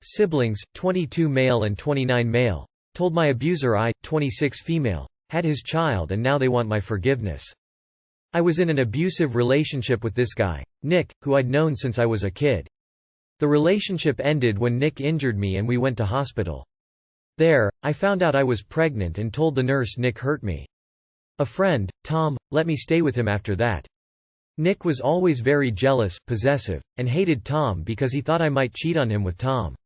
Siblings, 22 male and 29 male. Told my abuser I, 26 female, had his child and now they want my forgiveness. I was in an abusive relationship with this guy, Nick, who I'd known since I was a kid. The relationship ended when Nick injured me and we went to hospital. There, I found out I was pregnant and told the nurse Nick hurt me. A friend, Tom, let me stay with him after that. Nick was always very jealous, possessive, and hated Tom because he thought I might cheat on him with Tom.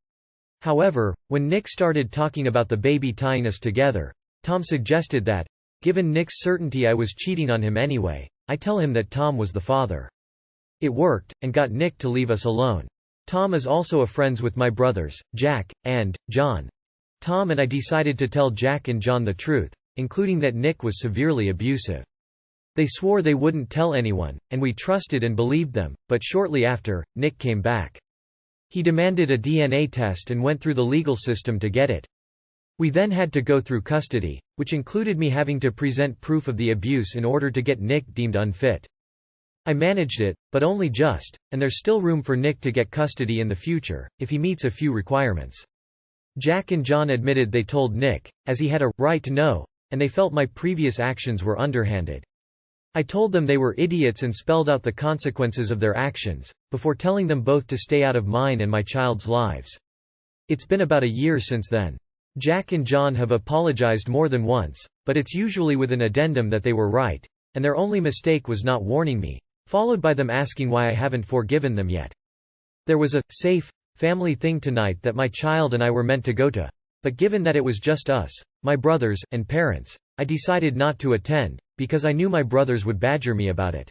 However, when Nick started talking about the baby tying us together, Tom suggested that, given Nick's certainty I was cheating on him anyway, I tell him that Tom was the father. It worked, and got Nick to leave us alone. Tom is also friends with my brothers, Jack, and John. Tom and I decided to tell Jack and John the truth, including that Nick was severely abusive. They swore they wouldn't tell anyone, and we trusted and believed them, but shortly after, Nick came back. He demanded a DNA test and went through the legal system to get it. We then had to go through custody, which included me having to present proof of the abuse in order to get Nick deemed unfit. I managed it, but only just, and there's still room for Nick to get custody in the future, if he meets a few requirements. Jack and John admitted they told Nick, as he had a right to know, and they felt my previous actions were underhanded. I told them they were idiots and spelled out the consequences of their actions, before telling them both to stay out of mine and my child's lives. It's been about a year since then. Jack and John have apologized more than once, but it's usually with an addendum that they were right, and their only mistake was not warning me, followed by them asking why I haven't forgiven them yet. There was a safe family thing tonight that my child and I were meant to go to, but given that it was just us, my brothers, and parents, I decided not to attend, because I knew my brothers would badger me about it.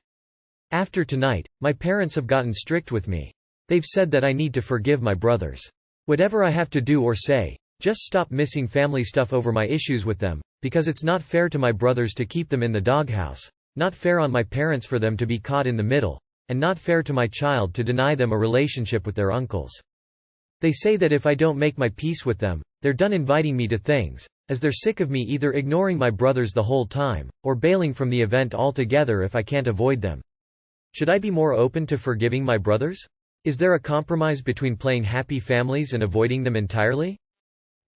After tonight, my parents have gotten strict with me. They've said that I need to forgive my brothers. Whatever I have to do or say, just stop missing family stuff over my issues with them, because it's not fair to my brothers to keep them in the doghouse, not fair on my parents for them to be caught in the middle, and not fair to my child to deny them a relationship with their uncles. They say that if I don't make my peace with them, they're done inviting me to things, as they're sick of me either ignoring my brothers the whole time, or bailing from the event altogether if I can't avoid them. Should I be more open to forgiving my brothers? Is there a compromise between playing happy families and avoiding them entirely?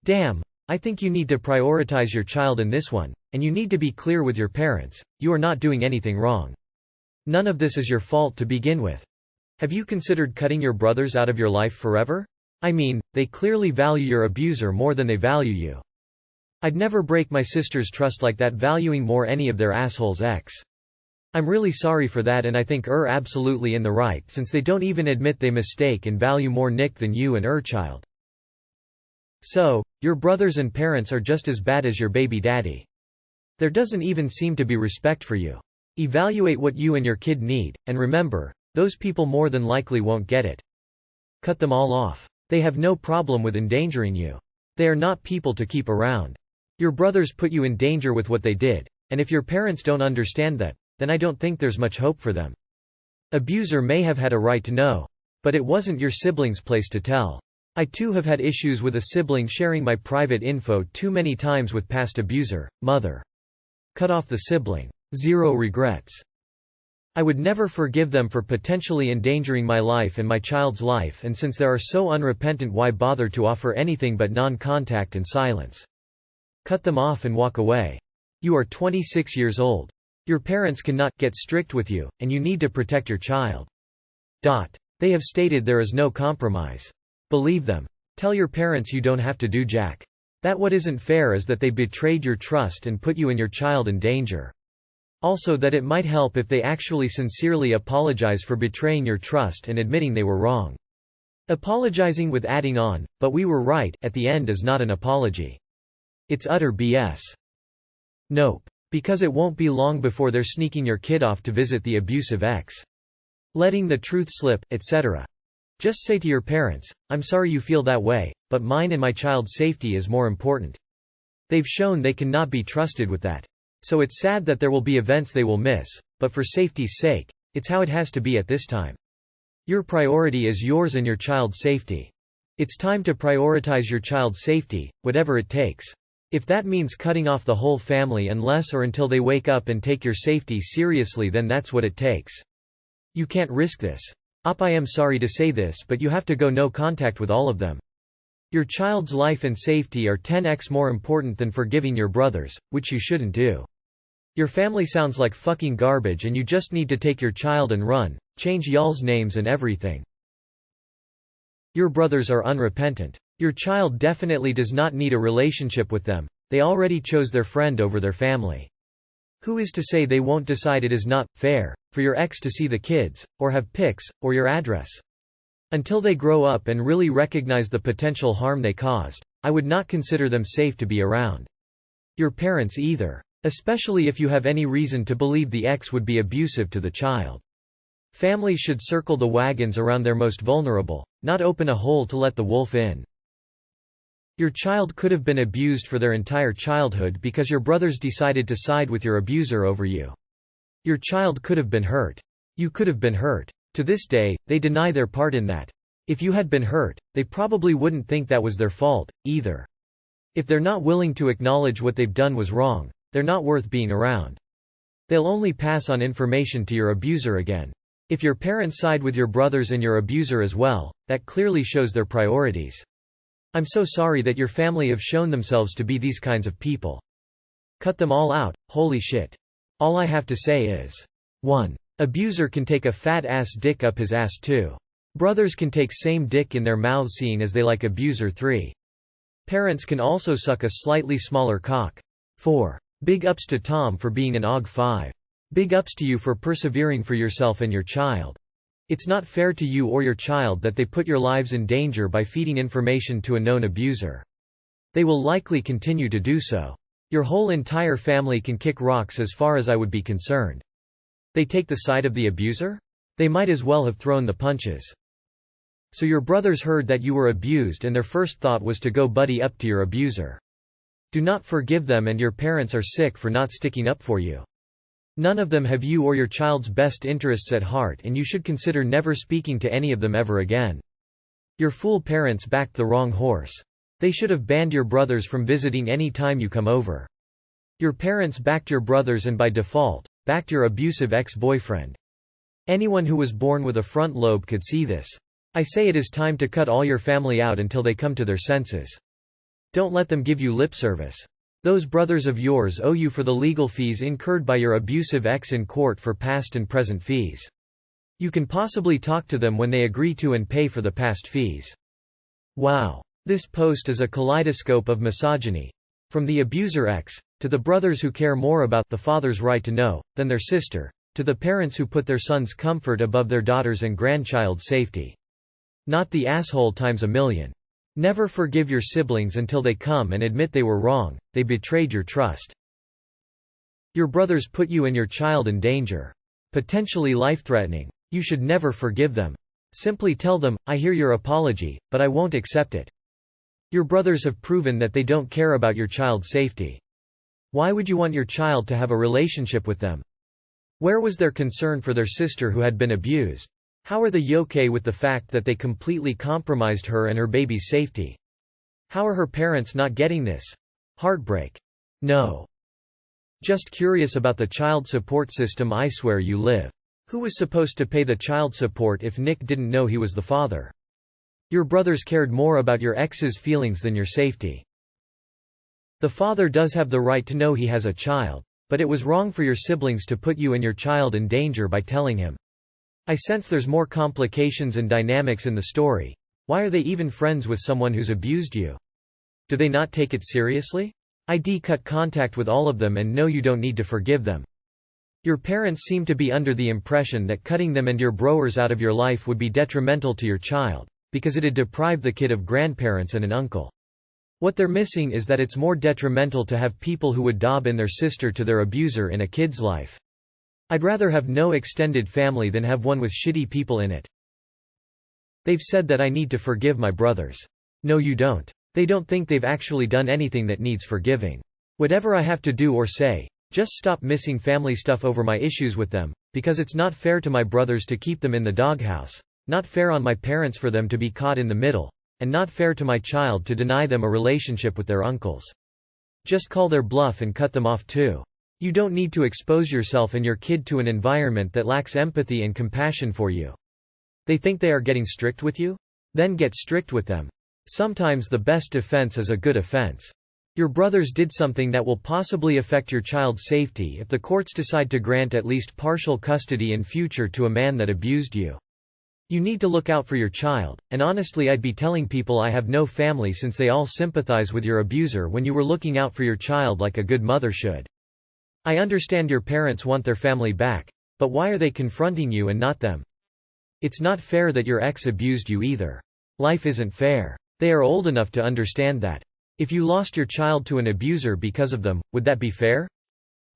Damn, I think you need to prioritize your child in this one, and you need to be clear with your parents, you are not doing anything wrong. None of this is your fault to begin with. Have you considered cutting your brothers out of your life forever? I mean, they clearly value your abuser more than they value you. I'd never break my sister's trust like that, valuing more any of their assholes ex. I'm really sorry for that, and I think absolutely in the right since they don't even admit they mistake and value more Nick than you and child. So, your brothers and parents are just as bad as your baby daddy. There doesn't even seem to be respect for you. Evaluate what you and your kid need, and remember, those people more than likely won't get it. Cut them all off. They have no problem with endangering you. They are not people to keep around. Your brothers put you in danger with what they did, and if your parents don't understand that, then I don't think there's much hope for them. Abuser may have had a right to know, but it wasn't your sibling's place to tell. I too have had issues with a sibling sharing my private info too many times with past abuser, mother. Cut off the sibling. Zero regrets. I would never forgive them for potentially endangering my life and my child's life, and since they are so unrepentant, why bother to offer anything but non-contact and silence? Cut them off and walk away. You are 26 years old. Your parents cannot get strict with you, and you need to protect your child. They have stated there is no compromise. Believe them. Tell your parents you don't have to do jack. That what isn't fair is that they betrayed your trust and put you and your child in danger. Also that it might help if they actually sincerely apologize for betraying your trust and admitting they were wrong. Apologizing with adding on, "but we were right," at the end is not an apology. It's utter BS. Nope. Because it won't be long before they're sneaking your kid off to visit the abusive ex. Letting the truth slip, etc. Just say to your parents, "I'm sorry you feel that way, but mine and my child's safety is more important." They've shown they cannot be trusted with that. So it's sad that there will be events they will miss, but for safety's sake, it's how it has to be at this time. Your priority is yours and your child's safety. It's time to prioritize your child's safety, whatever it takes. If that means cutting off the whole family unless or until they wake up and take your safety seriously, then that's what it takes. You can't risk this. I am sorry to say this, but you have to go no contact with all of them. Your child's life and safety are 10x more important than forgiving your brothers, which you shouldn't do. Your family sounds like fucking garbage and you just need to take your child and run, change y'all's names and everything. Your brothers are unrepentant. Your child definitely does not need a relationship with them, they already chose their friend over their family. Who is to say they won't decide it is not fair for your ex to see the kids, or have pics, or your address? Until they grow up and really recognize the potential harm they caused, I would not consider them safe to be around. Your parents either. Especially if you have any reason to believe the ex would be abusive to the child. Families should circle the wagons around their most vulnerable, not open a hole to let the wolf in. Your child could have been abused for their entire childhood because your brothers decided to side with your abuser over you. Your child could have been hurt. You could have been hurt. To this day, they deny their part in that. If you had been hurt, they probably wouldn't think that was their fault, either. If they're not willing to acknowledge what they've done was wrong, they're not worth being around. They'll only pass on information to your abuser again. If your parents side with your brothers and your abuser as well, that clearly shows their priorities. I'm so sorry that your family have shown themselves to be these kinds of people. Cut them all out, holy shit. All I have to say is 1. Abuser can take a fat ass dick up his ass too. Brothers can take same dick in their mouths seeing as they like abuser. 3. Parents can also suck a slightly smaller cock. 4. Big ups to Tom for being an OG. 5. Big ups to you for persevering for yourself and your child. It's not fair to you or your child that they put your lives in danger by feeding information to a known abuser. They will likely continue to do so. Your whole entire family can kick rocks as far as I would be concerned. They take the side of the abuser? They might as well have thrown the punches. So your brothers heard that you were abused and their first thought was to go buddy up to your abuser. Do not forgive them, and your parents are sick for not sticking up for you. None of them have you or your child's best interests at heart, and you should consider never speaking to any of them ever again. Your fool parents backed the wrong horse. They should have banned your brothers from visiting any time you come over. Your parents backed your brothers and by default, backed your abusive ex-boyfriend. Anyone who was born with a front lobe could see this. I say it is time to cut all your family out until they come to their senses. Don't let them give you lip service. Those brothers of yours owe you for the legal fees incurred by your abusive ex in court for past and present fees. You can possibly talk to them when they agree to and pay for the past fees. Wow. This post is a kaleidoscope of misogyny. From the abuser ex, to the brothers who care more about the father's right to know than their sister, to the parents who put their son's comfort above their daughter's and grandchild's safety. Not the asshole times a million. Never forgive your siblings until they come and admit they were wrong, they betrayed your trust. Your brothers put you and your child in danger. Potentially life-threatening. You should never forgive them. Simply tell them, I hear your apology, but I won't accept it. Your brothers have proven that they don't care about your child's safety. Why would you want your child to have a relationship with them? Where was their concern for their sister who had been abused? How are they okay with the fact that they completely compromised her and her baby's safety? How are her parents not getting this? Heartbreak. No. Just curious about the child support system. I swear you live. Who was supposed to pay the child support if Nick didn't know he was the father? Your brothers cared more about your ex's feelings than your safety. The father does have the right to know he has a child, but it was wrong for your siblings to put you and your child in danger by telling him. I sense there's more complications and dynamics in the story. Why are they even friends with someone who's abused you? Do they not take it seriously? I'd cut contact with all of them and no, you don't need to forgive them. Your parents seem to be under the impression that cutting them and your broers out of your life would be detrimental to your child, because it'd deprive the kid of grandparents and an uncle. What they're missing is that it's more detrimental to have people who would dob in their sister to their abuser in a kid's life. I'd rather have no extended family than have one with shitty people in it. They've said that I need to forgive my brothers. No, you don't. They don't think they've actually done anything that needs forgiving. Whatever I have to do or say, just stop missing family stuff over my issues with them, because it's not fair to my brothers to keep them in the doghouse, not fair on my parents for them to be caught in the middle, and not fair to my child to deny them a relationship with their uncles. Just call their bluff and cut them off too. You don't need to expose yourself and your kid to an environment that lacks empathy and compassion for you. They think they are getting strict with you? Then get strict with them. Sometimes the best defense is a good offense. Your brothers did something that will possibly affect your child's safety if the courts decide to grant at least partial custody in future to a man that abused you. You need to look out for your child, and honestly I'd be telling people I have no family since they all sympathize with your abuser when you were looking out for your child like a good mother should. I understand your parents want their family back, but why are they confronting you and not them? It's not fair that your ex abused you either. Life isn't fair. They are old enough to understand that. If you lost your child to an abuser because of them, would that be fair?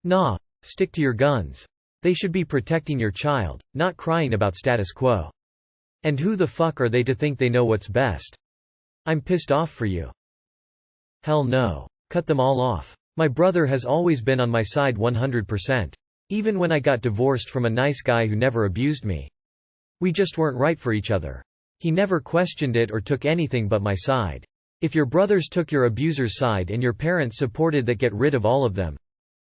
Nah, stick to your guns. They should be protecting your child, not crying about status quo. And who the fuck are they to think they know what's best? I'm pissed off for you. Hell no. Cut them all off. My brother has always been on my side 100%. Even when I got divorced from a nice guy who never abused me. We just weren't right for each other. He never questioned it or took anything but my side. If your brothers took your abuser's side and your parents supported that, get rid of all of them.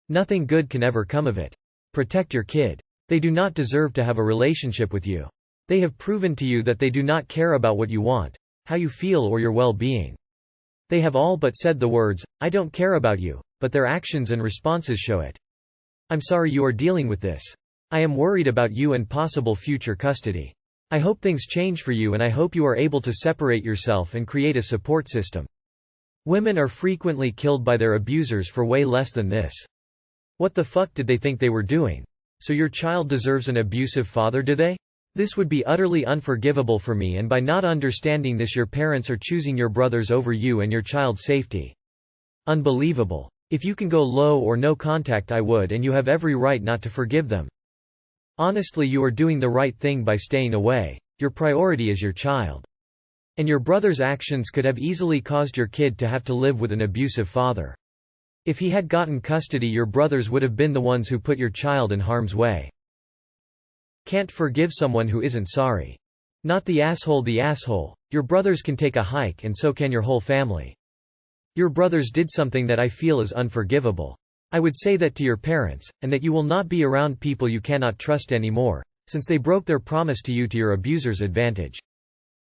Nothing good can ever come of it. Protect your kid. They do not deserve to have a relationship with you. They have proven to you that they do not care about what you want, how you feel or your well-being. They have all but said the words, "I don't care about you," but their actions and responses show it. I'm sorry you are dealing with this. I am worried about you and possible future custody. I hope things change for you and I hope you are able to separate yourself and create a support system. Women are frequently killed by their abusers for way less than this. What the fuck did they think they were doing? So your child deserves an abusive father, do they? This would be utterly unforgivable for me, and by not understanding this your parents are choosing your brothers over you and your child's safety. Unbelievable. If you can go low or no contact I would, and you have every right not to forgive them. Honestly, you are doing the right thing by staying away. Your priority is your child. And your brother's actions could have easily caused your kid to have to live with an abusive father. If he had gotten custody, your brothers would have been the ones who put your child in harm's way. Can't forgive someone who isn't sorry. Not the asshole the asshole. Your brothers can take a hike and so can your whole family. Your brothers did something that I feel is unforgivable. I would say that to your parents, and that you will not be around people you cannot trust anymore, since they broke their promise to you to your abuser's advantage.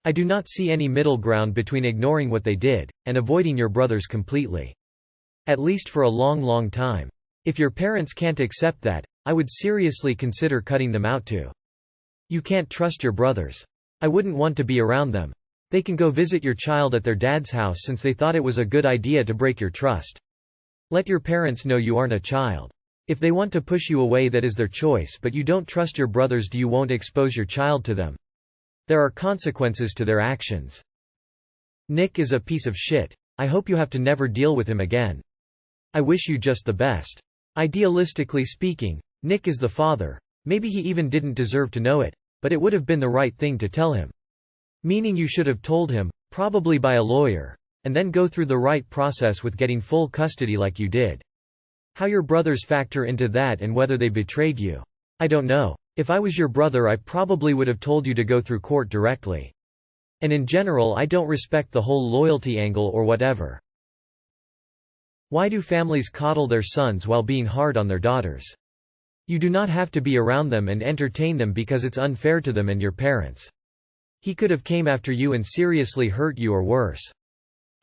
I do not see any middle ground between ignoring what they did, and avoiding your brothers completely. At least for a long time. If your parents can't accept that, I would seriously consider cutting them out too. You can't trust your brothers. I wouldn't want to be around them. They can go visit your child at their dad's house since they thought it was a good idea to break your trust. Let your parents know you aren't a child. If they want to push you away, that is their choice, but you don't trust your brothers, you won't expose your child to them. There are consequences to their actions. Nick is a piece of shit. I hope you have to never deal with him again. I wish you just the best. Idealistically speaking, Nick is the father. Maybe he even didn't deserve to know it, but it would have been the right thing to tell him. Meaning you should have told him, probably by a lawyer, and then go through the right process with getting full custody like you did. How your brothers factor into that and whether they betrayed you, I don't know. If I was your brother, I probably would have told you to go through court directly. And in general, I don't respect the whole loyalty angle or whatever. Why do families coddle their sons while being hard on their daughters? You do not have to be around them and entertain them because it's unfair to them and your parents. He could have came after you and seriously hurt you or worse.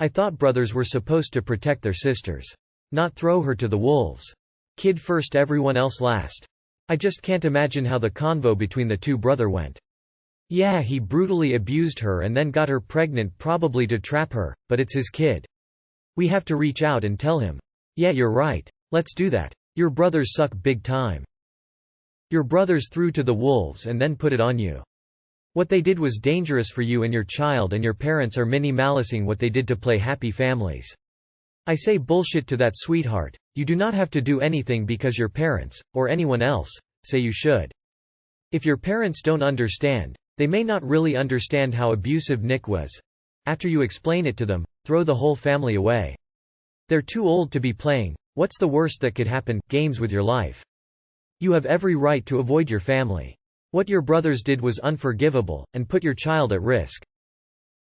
I thought brothers were supposed to protect their sisters. Not throw her to the wolves. Kid first, everyone else last. I just can't imagine how the convo between the two brother went. Yeah, he brutally abused her and then got her pregnant, probably to trap her, but it's his kid. We have to reach out and tell him. Yeah, you're right. Let's do that. Your brothers suck big time. Your brothers threw to the wolves and then put it on you. What they did was dangerous for you and your child, and your parents are mini-malicing what they did to play happy families. I say bullshit to that, sweetheart. You do not have to do anything because your parents, or anyone else, say you should. If your parents don't understand, they may not really understand how abusive Nick was. After you explain it to them, throw the whole family away. They're too old to be playing, what's the worst that could happen, games with your life. You have every right to avoid your family. What your brothers did was unforgivable, and put your child at risk.